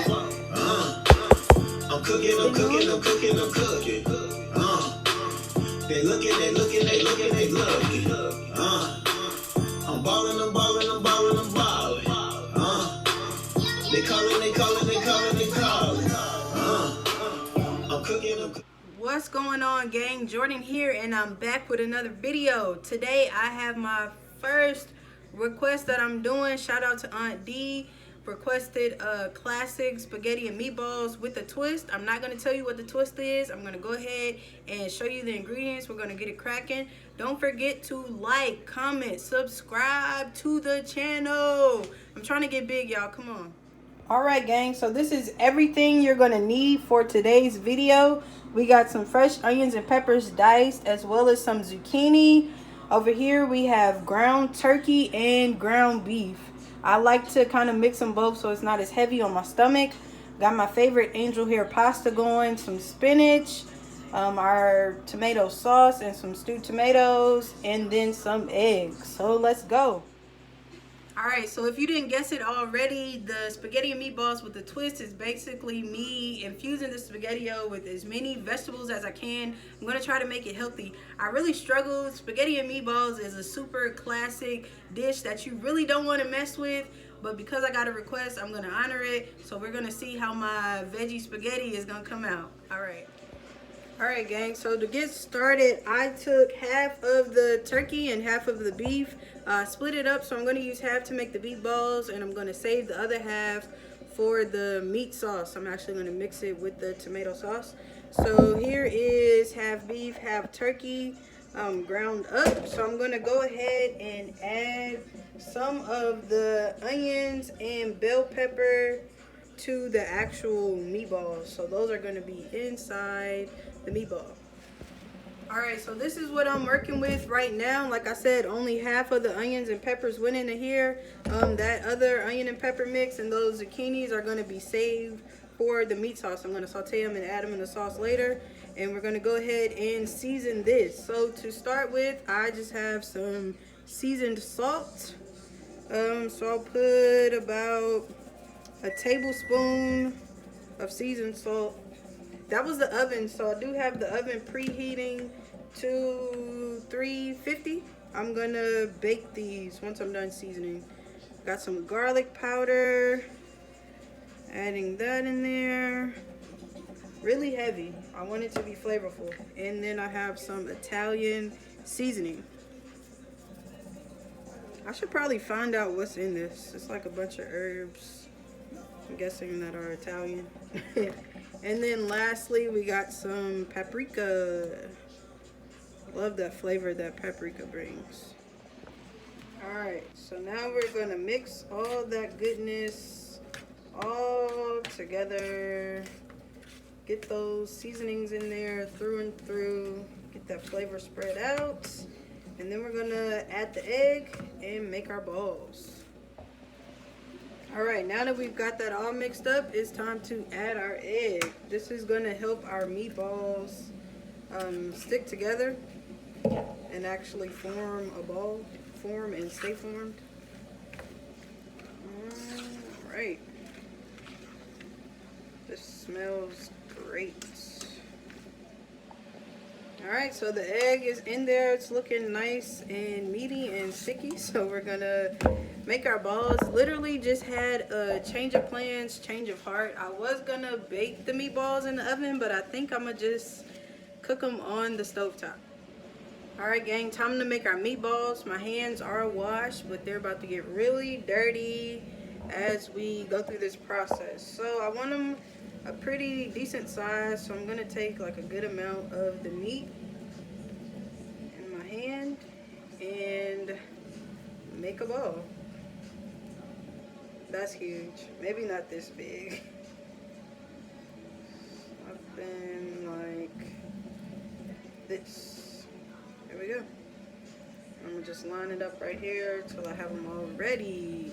I'm cooking. They looking. I'm ballin'. They calling. I'm cooking. What's going on, gang? Jordan here, and I'm back with another video. Today I have my first request that I'm doing. Shout out to Aunt D. Requested classic spaghetti and meatballs with a twist. I'm not going to tell you what the twist is. I'm going to go ahead and show you the ingredients. We're going to get it cracking. Don't forget to like, comment, subscribe to the channel. I'm trying to get big, y'all. Come on. Alright, gang, so this is everything you're going to need for today's video. We got some fresh onions and peppers diced, as well as some zucchini. Over here we have ground turkey and ground beef. I like to kind of mix them both so it's not as heavy on my stomach. Got my favorite angel hair pasta going, some spinach, our tomato sauce and some stewed tomatoes, and then some eggs. So let's go. Alright, so if you didn't guess it already, the spaghetti and meatballs with the twist is basically me infusing the SpaghettiO with as many vegetables as I can. I'm going to try to make it healthy. I really struggle. Spaghetti and meatballs is a super classic dish that you really don't want to mess with. But because I got a request, I'm going to honor it. So we're going to see how my veggie spaghetti is going to come out. Alright, gang, so to get started, I took half of the turkey and half of the beef, split it up, so I'm going to use half to make the meatballs, and I'm going to save the other half for the meat sauce. I'm actually going to mix it with the tomato sauce. So here is half beef, half turkey, ground up. So I'm going to go ahead and add some of the onions and bell pepper to the actual meatballs. So those are going to be inside the meatball. Alright, so this is what I'm working with right now. Like I said, only half of the onions and peppers went into here. That other onion and pepper mix and those zucchinis are going to be saved for the meat sauce. I'm going to saute them and add them in the sauce later. And we're going to go ahead and season this. So to start with, I just have some seasoned salt. So I'll put about a tablespoon of seasoned salt. That was the oven, so I do have the oven preheating to 350. I'm gonna bake these once I'm done seasoning. Got some garlic powder, adding that in there. Really heavy. I want it to be flavorful. And then I have some Italian seasoning. I should probably find out what's in this. It's like a bunch of herbs, I'm guessing, that are Italian. And then lastly, we got some paprika. Love that flavor that paprika brings. Alright, so now we're going to mix all that goodness all together. Get those seasonings in there through and through. Get that flavor spread out. And then we're going to add the egg and make our balls. Alright, now that we've got that all mixed up, it's time to add our egg. This is going to help our meatballs stick together and actually form a ball, form and stay formed. Alright. This smells great. Alright, so the egg is in there. It's looking nice and meaty and sticky. So we're going to make our balls. Literally just had a change of plans, change of heart. I was going to bake the meatballs in the oven, but I think I'm going to just cook them on the stovetop. Alright, gang, time to make our meatballs. My hands are washed, but they're about to get really dirty as we go through this process. So I want them a pretty decent size, so I'm going to take like a good amount of the meat in my hand and make a ball. That's huge. Maybe not this big. Something like this. There we go. I'm going to just line it up right here till I have them all ready.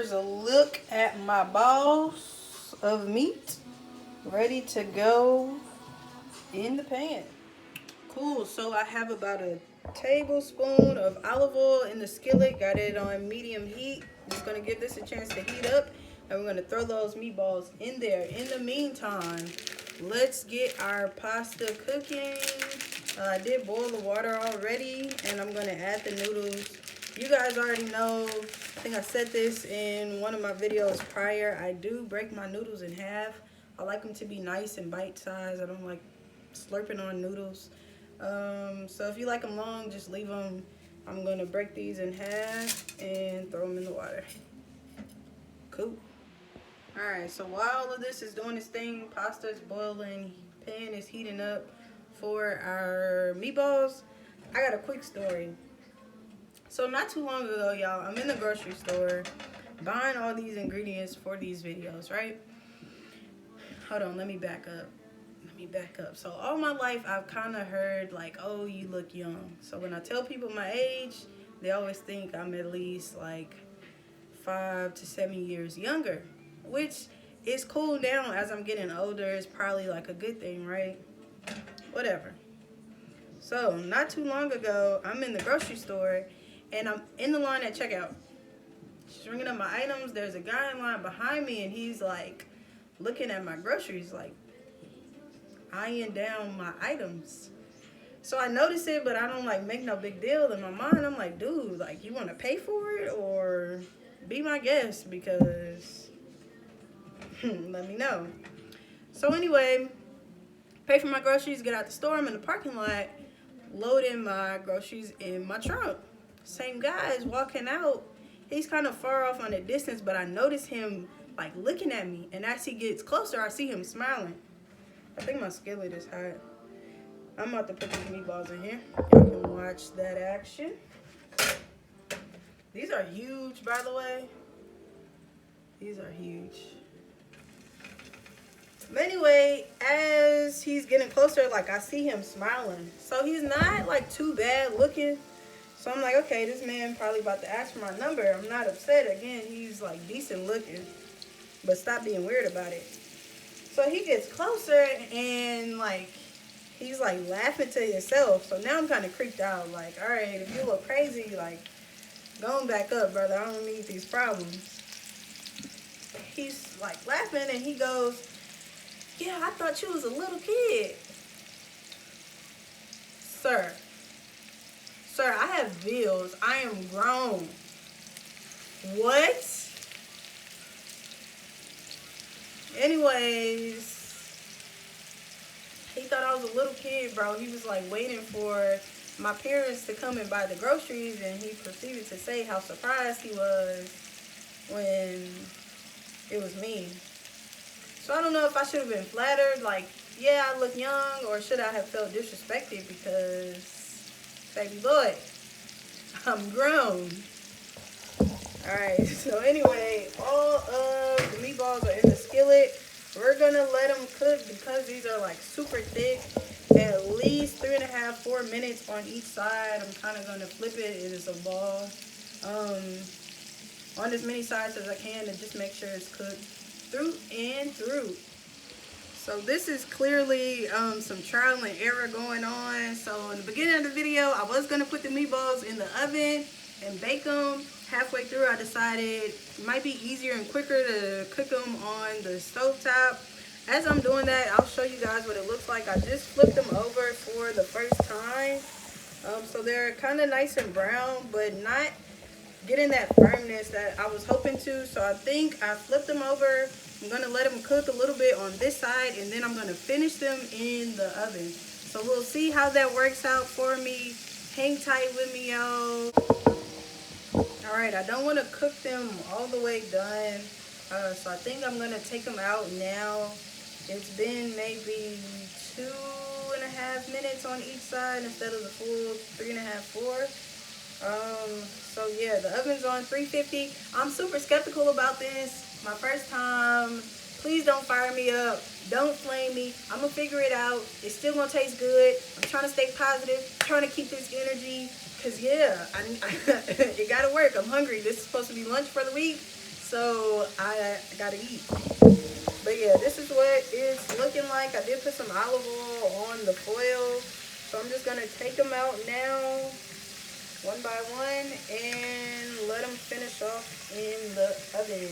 here's a look at my balls of meat ready to go in the pan. Cool, so I have about a tablespoon of olive oil in the skillet. Got it on medium heat. Just gonna give this a chance to heat up, and we're gonna throw those meatballs in there. In the meantime, let's get our pasta cooking. I did boil the water already, and I'm gonna add the noodles. You guys already know, I think I said this in one of my videos prior, I do break my noodles in half. I like them to be nice and bite-sized. I don't like slurping on noodles. So if you like them long, just leave them. I'm gonna break these in half and throw them in the water. Cool. All right, so while all of this is doing its thing, pasta is boiling, pan is heating up for our meatballs. I got a quick story. So not too long ago, y'all, I'm in the grocery store buying all these ingredients for these videos, right? Hold on, let me back up. So all my life I've kind of heard like, oh, you look young. So when I tell people my age, they always think I'm at least like 5 to 7 years younger, which is cool now as I'm getting older. It's probably like a good thing, right? Whatever. So not too long ago, I'm in the grocery store and I'm in the line at checkout, stringing up my items. There's a guy in line behind me and he's like looking at my groceries, like eyeing down my items. So I notice it, but I don't like make no big deal. In my mind, I'm like, dude, like, you want to pay for it or be my guest? Because let me know. So anyway, pay for my groceries, get out the store. I'm in the parking lot, loading my groceries in my trunk. Same guy is walking out. He's kind of far off on the distance, but I notice him like looking at me. And as he gets closer, I see him smiling. I think my skillet is hot. I'm about to put these meatballs in here. Y'all can watch that action. These are huge, by the way. These are huge. But anyway, as he's getting closer, like I see him smiling. So he's not like too bad looking. So I'm like, okay, this man probably about to ask for my number. I'm not upset. Again, he's like decent looking. But stop being weird about it. So he gets closer and like he's like laughing to himself. So now I'm kind of creeped out. Like, all right, if you look crazy, like, going back up, brother. I don't need these problems. He's like laughing and he goes, yeah, I thought you was a little kid. Sir, I have bills. I am grown. What? Anyways, he thought I was a little kid, bro. He was like waiting for my parents to come and buy the groceries, and he proceeded to say how surprised he was when it was me. So I don't know if I should have been flattered, like, yeah, I look young, or should I have felt disrespected because, baby boy, I'm grown. Alright, so anyway, all of the meatballs are in the skillet. We're gonna let them cook because these are like super thick. At least 3.5, 4 minutes on each side. I'm kind of gonna flip it. It is a ball. On as many sides as I can to just make sure it's cooked through and through. So this is clearly some trial and error going on. So in the beginning of the video, I was gonna put the meatballs in the oven and bake them. Halfway through, I decided it might be easier and quicker to cook them on the stovetop. As I'm doing that, I'll show you guys what it looks like. I just flipped them over for the first time. So they're kind of nice and brown, but not getting that firmness that I was hoping to. So I think I flipped them over. I'm going to let them cook a little bit on this side, and then I'm going to finish them in the oven. So we'll see how that works out for me. Hang tight with me, y'all. Alright, I don't want to cook them all the way done, so I think I'm going to take them out now. It's been maybe 2.5 minutes on each side instead of the full 3.5, 4. So yeah, the oven's on 350. I'm super skeptical about this. My first time. Please don't fire me up. Don't flame me. I'm going to figure it out. It's still going to taste good. I'm trying to stay positive. I'm trying to keep this energy. Because, yeah, it got to work. I'm hungry. This is supposed to be lunch for the week. So I gotta eat. But yeah, this is what it's looking like. I did put some olive oil on the foil. So I'm just gonna take them out now, one by one, and let them finish off in the oven.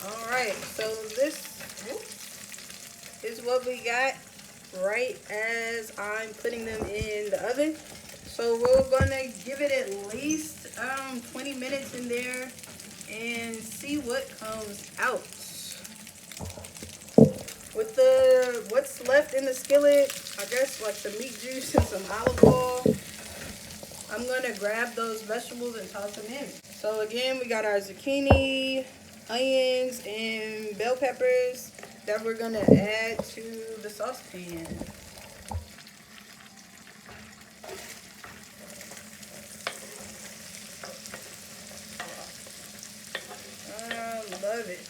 All right, so this is what we got right as I'm putting them in the oven. So we're gonna give it at least 20 minutes in there and see what comes out. With the what's left in the skillet, I guess like some meat juice and some olive oil, I'm gonna grab those vegetables and toss them in. So again, we got our zucchini, onions, and bell peppers that we're gonna add to the saucepan. I love it.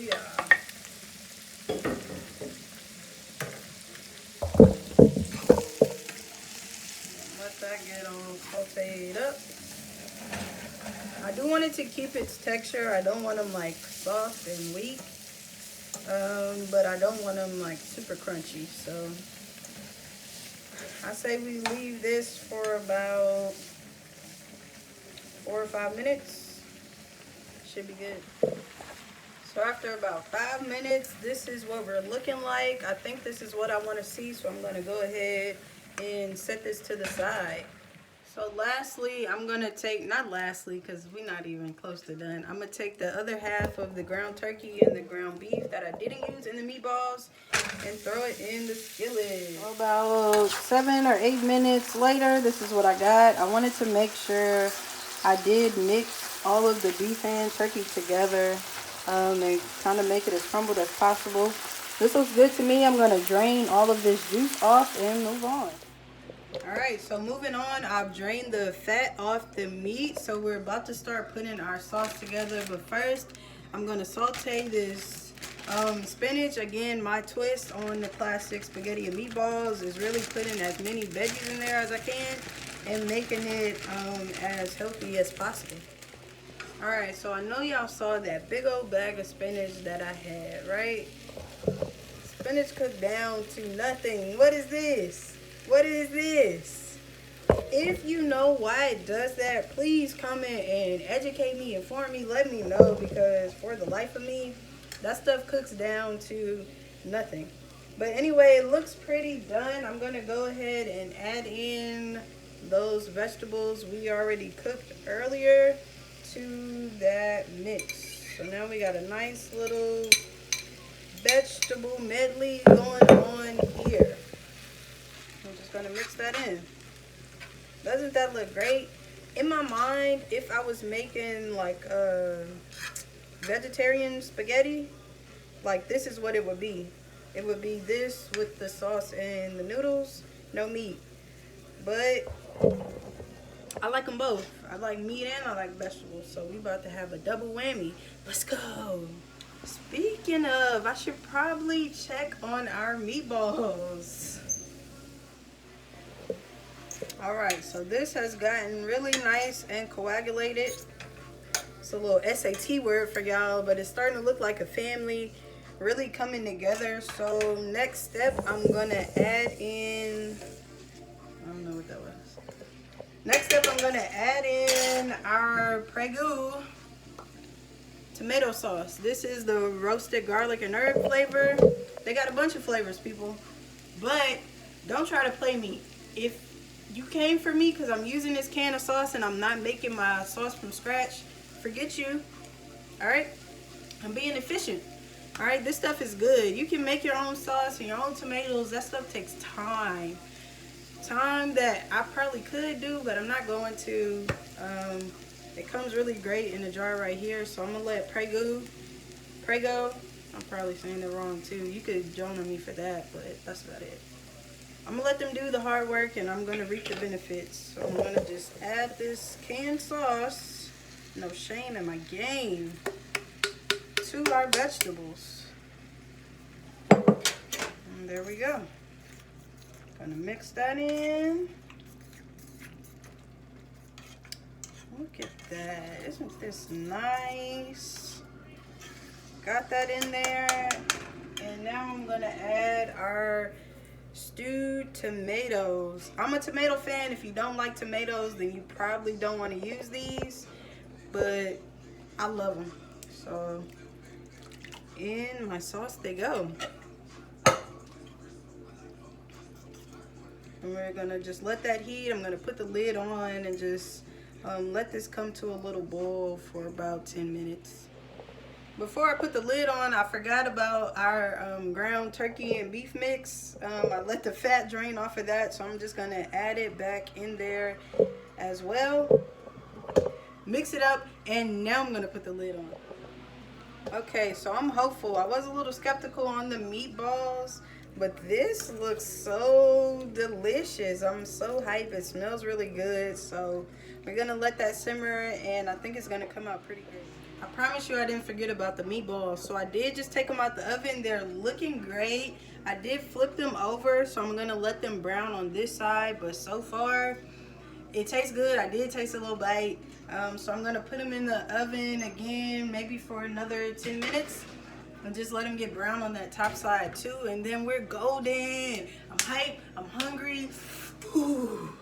Yeah. Let that get all sauteed up. I do want it to keep its texture. I don't want them like soft and weak, but I don't want them like super crunchy. So I say we leave this for about 4 or 5 minutes. Should be good. So after about 5 minutes, this is what we're looking like. I think this is what I want to see, so I'm going to go ahead and set this to the side. So lastly, I'm going to take, not lastly because we're not even close to done. I'm going to take the other half of the ground turkey and the ground beef that I didn't use in the meatballs and throw it in the skillet. About 7 or 8 minutes later, this is what I got. I wanted to make sure I did mix all of the beef and turkey together and kind of make it as crumbled as possible. This looks good to me. I'm going to drain all of this juice off and move on. Alright, so moving on, I've drained the fat off the meat. So we're about to start putting our sauce together. But first, I'm going to saute this spinach. Again, my twist on the classic spaghetti and meatballs is really putting as many veggies in there as I can and making it as healthy as possible. Alright, so I know y'all saw that big old bag of spinach that I had, right? Spinach cooked down to nothing. What is this? What is this? If you know why it does that, please comment and educate me, inform me, let me know, because for the life of me, that stuff cooks down to nothing. But anyway, it looks pretty done. I'm going to go ahead and add in those vegetables we already cooked earlier to that mix. So now we got a nice little vegetable medley going on here. I'm just gonna mix that in. Doesn't that look great? In my mind, if I was making like vegetarian spaghetti, like this is what it would be. It would be this with the sauce and the noodles, no meat. But I like them both. I like meat and I like vegetables. So we about to have a double whammy. Let's go. Speaking of, I should probably check on our meatballs. Alright, so this has gotten really nice and coagulated. It's a little SAT word for y'all, but it's starting to look like a family really coming together. So next step, I'm gonna add in, I don't know what that was. Next up, I'm gonna add in our Prego tomato sauce. This is the roasted garlic and herb flavor. They got a bunch of flavors, people, but don't try to play me. If you came for me because I'm using this can of sauce and I'm not making my sauce from scratch, forget you. All right, I'm being efficient. All right, this stuff is good. You can make your own sauce and your own tomatoes. That stuff takes time that I probably could do, but I'm not going to. It comes really great in a jar right here, so I'm gonna let Prego, I'm probably saying it wrong too. You could join on me for that, but that's about it. I'm gonna let them do the hard work and I'm gonna reap the benefits. So I'm gonna just add this canned sauce, no shame in my game, to our vegetables. And there we go. Gonna mix that in. Look at that. Isn't this nice? Got that in there. And now I'm gonna add our stewed tomatoes. I'm a tomato fan. If you don't like tomatoes, then you probably don't want to use these, but I love them. So in my sauce they go. And we're gonna just let that heat. I'm gonna put the lid on and just let this come to a little boil for about 10 minutes. Before I put the lid on, I forgot about our ground turkey and beef mix. I let the fat drain off of that, so I'm just gonna add it back in there as well. Mix it up, and now I'm gonna put the lid on. Okay, so I'm hopeful. I was a little skeptical on the meatballs, but this looks so delicious. I'm so hyped. It smells really good. So we're gonna let that simmer, and I think it's gonna come out pretty good. I promise you I didn't forget about the meatballs. So I did just take them out the oven. They're looking great. I did flip them over, so I'm gonna let them brown on this side, but so far it tastes good. I did taste a little bite. So I'm gonna put them in the oven again, maybe for another 10 minutes. And just let them get brown on that top side too. And then we're golden. I'm hyped, I'm hungry. Ooh.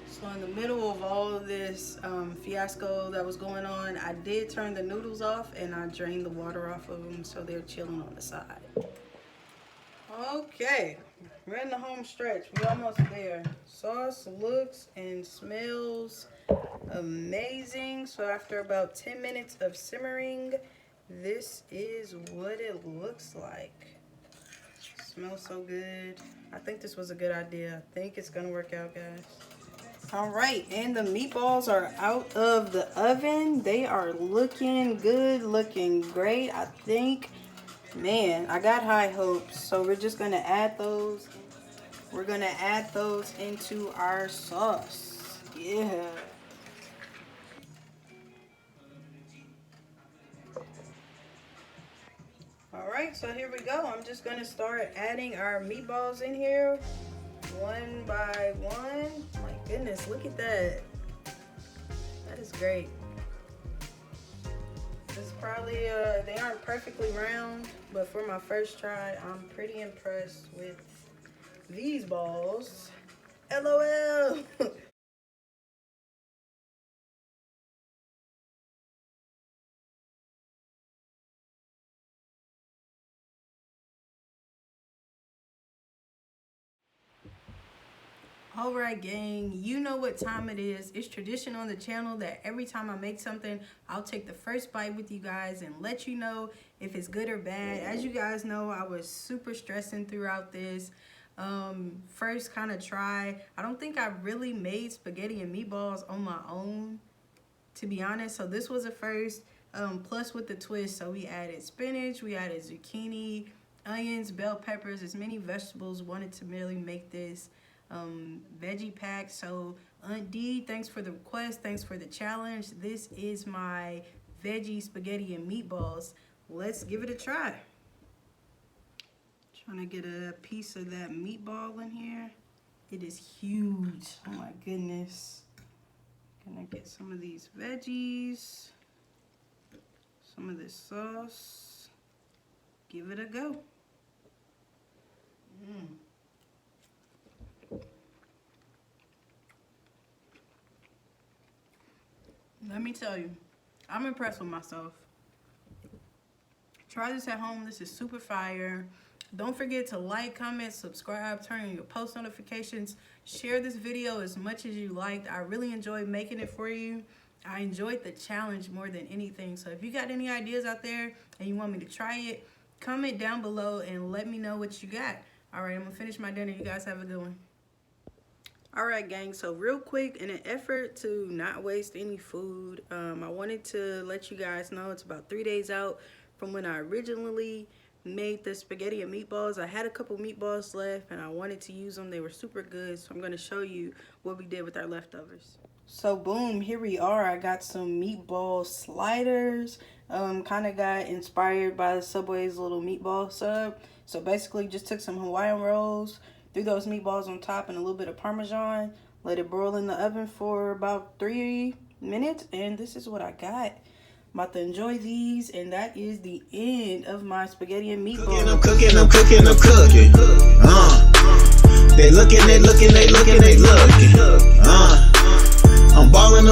So in the middle of all of this fiasco that was going on, I did turn the noodles off and I drained the water off of them so they're chilling on the side. Okay, we're in the home stretch. We're almost there. Sauce looks and smells amazing. So after about 10 minutes of simmering, this is what it looks like. Smells so good. I think this was a good idea. I think it's gonna work out, guys. All right, and the meatballs are out of the oven. They are looking good, looking great. I think, man, I got high hopes. So we're just gonna add those. We're gonna add those into our sauce. Yeah. All right, so here we go. I'm just gonna start adding our meatballs in here one by one. My goodness, look at that. That is great. This is probably, they aren't perfectly round, but for my first try, I'm pretty impressed with these balls. LOL. Alright gang, you know what time it is. It's tradition on the channel that every time I make something, I'll take the first bite with you guys and let you know if it's good or bad. As you guys know, I was super stressing throughout this first kind of try. I don't think I really made spaghetti and meatballs on my own, to be honest. So this was a first, plus with the twist. So we added spinach, we added zucchini, onions, bell peppers, as many vegetables. Wanted to really make this veggie pack. So Aunt D, thanks for the request, thanks for the challenge. This is my veggie spaghetti and meatballs. Let's give it a try. Trying to get a piece of that meatball in here. It is huge. Oh my goodness. Gonna get some of these veggies, some of this sauce. Give it a go. Let me tell you, I'm impressed with myself. Try this at home. This is super fire. Don't forget to like, comment, subscribe, turn on your post notifications. Share this video as much as you liked. I really enjoyed making it for you. I enjoyed the challenge more than anything. So if you got any ideas out there and you want me to try it, comment down below and let me know what you got. All right, I'm gonna finish my dinner. You guys have a good one. All right, gang, so real quick, in an effort to not waste any food, I wanted to let you guys know it's about 3 days out from when I originally made the spaghetti and meatballs. I had a couple meatballs left and I wanted to use them. They were super good, so I'm going to show you what we did with our leftovers. So boom, here we are. I got some meatball sliders. Kind of got inspired by the Subway's little meatball sub. So basically just took some Hawaiian rolls, threw those meatballs on top and a little bit of Parmesan, let it broil in the oven for about 3 minutes, and this is what I got. I'm about to enjoy these, and that is the end of my spaghetti and meatballs. I'm cooking. They looking. I'm balling.